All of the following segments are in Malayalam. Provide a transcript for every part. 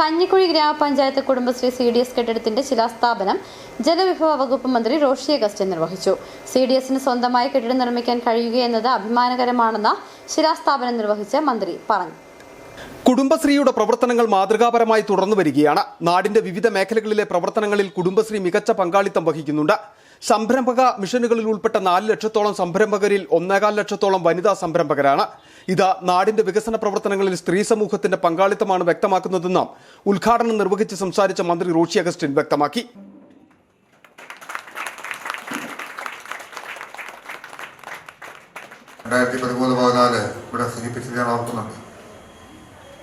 കഞ്ഞിക്കുഴി ഗ്രാമപഞ്ചായത്ത് കുടുംബശ്രീ CDS കെട്ടിടത്തിന്റെ ശിലാസ്ഥാപനം ജലവിഭവ വകുപ്പ് മന്ത്രി റോഷി അഗസ്റ്റിൻ നിർവഹിച്ചു. CDSന് സ്വന്തമായി കെട്ടിടം നിർമ്മിക്കാൻ കഴിയുകയെന്നത് അഭിമാനകരമാണെന്ന് ശിലാസ്ഥാപനം നിർവഹിച്ച മന്ത്രി പറഞ്ഞു. കുടുംബശ്രീയുടെ പ്രവർത്തനങ്ങൾ മാതൃകാപരമായി തുടർന്നു വരികയാണ്. നാടിന്റെ വിവിധ മേഖലകളിലെ പ്രവർത്തനങ്ങളിൽ കുടുംബശ്രീ മികച്ച പങ്കാളിത്തം വഹിക്കുന്നുണ്ട്. സംരംഭക മിഷനുകളിൽ ഉൾപ്പെട്ട 4 ലക്ഷത്തോളം സംരംഭകരിൽ 1.25 ലക്ഷത്തോളം വനിതാ സംരംഭകരാണ്. ഇത് നാടിന്റെ വികസന പ്രവർത്തനങ്ങളിൽ സ്ത്രീ സമൂഹത്തിന്റെ പങ്കാളിത്തമാണ് വ്യക്തമാക്കുന്നതെന്ന് ഉദ്ഘാടനം നിർവഹിച്ച് സംസാരിച്ച മന്ത്രി റോഷി അഗസ്റ്റിൻ വ്യക്തമാക്കി. ഇവിടെ സൂചിപ്പിച്ചത് ഞാൻ ഓർക്കുന്നുണ്ട്.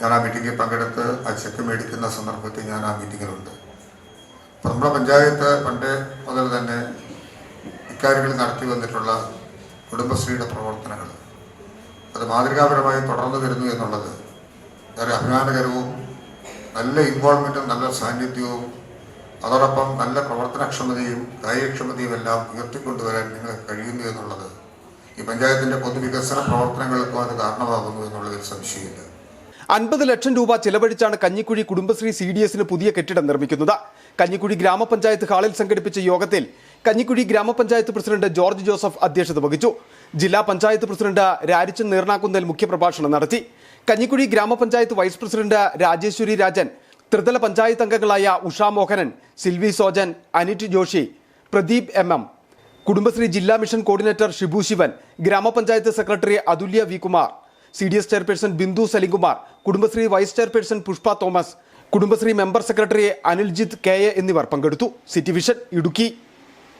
ഞാൻ ആ മീറ്റിംഗിൽ പങ്കെടുത്ത് ആ ചെക്ക് മേടിക്കുന്ന സന്ദർഭത്തിൽ ഞാൻ ആ മീറ്റിങ്ങിലുണ്ട്. അപ്പം നമ്മുടെ പഞ്ചായത്ത് പണ്ട് മുതൽ തന്നെ ഇക്കാര്യങ്ങളിൽ നടത്തി വന്നിട്ടുള്ള കുടുംബശ്രീയുടെ പ്രവർത്തനങ്ങൾ അത് മാതൃകാപരമായി തുടർന്നു വരുന്നു എന്നുള്ളത് വളരെ അഭിമാനകരവും നല്ല ഇൻവോൾവ്മെൻറ്റും നല്ല സാന്നിധ്യവും അതോടൊപ്പം നല്ല പ്രവർത്തനക്ഷമതയും കാര്യക്ഷമതയും എല്ലാം ഉയർത്തിക്കൊണ്ടുവരാൻ നിങ്ങൾക്ക് കഴിയുന്നു എന്നുള്ളത് ഈ പഞ്ചായത്തിൻ്റെ പൊതുവികസന പ്രവർത്തനങ്ങൾക്കും അത് കാരണമാകുന്നു എന്നുള്ളതിൽ സംശയമില്ല. 50 ലക്ഷം രൂപ ചെലവഴിച്ചാണ് കഞ്ഞിക്കുഴി കുടുംബശ്രീ CDSന് പുതിയ കെട്ടിടം നിർമ്മിക്കുന്നത്. കഞ്ഞിക്കുഴി ഗ്രാമപഞ്ചായത്ത് ഹാളിൽ സംഘടിപ്പിച്ച യോഗത്തിൽ കഞ്ഞിക്കുഴി ഗ്രാമപഞ്ചായത്ത് പ്രസിഡന്റ് ജോർജ് ജോസഫ് അധ്യക്ഷത വഹിച്ചു. ജില്ലാ പഞ്ചായത്ത് പ്രസിഡന്റ് രാരിച്ചൻ നീർനാക്കുന്നേൽ മുഖ്യപ്രഭാഷണം നടത്തി. കഞ്ഞിക്കുഴി ഗ്രാമപഞ്ചായത്ത് വൈസ് പ്രസിഡന്റ് രാജേശ്വരി രാജൻ, ത്രിതല പഞ്ചായത്ത് അംഗങ്ങളായ ഉഷാ മോഹനൻ, സിൽവി സോജൻ, അനിറ്റ് ജോഷി, പ്രദീപ് MM, കുടുംബശ്രീ ജില്ലാ മിഷൻ കോർഡിനേറ്റർ ഷിബു ശിവൻ, ഗ്രാമപഞ്ചായത്ത് secretary Athulya V Kumar, CDS chairperson Bindu Salimkumar, Kudumbashree vice chairperson Pushpa Thomas, Kudumbashree member secretary Aniljith KA എന്നിവർ പങ്കെടുത്തു. City vision Idukki.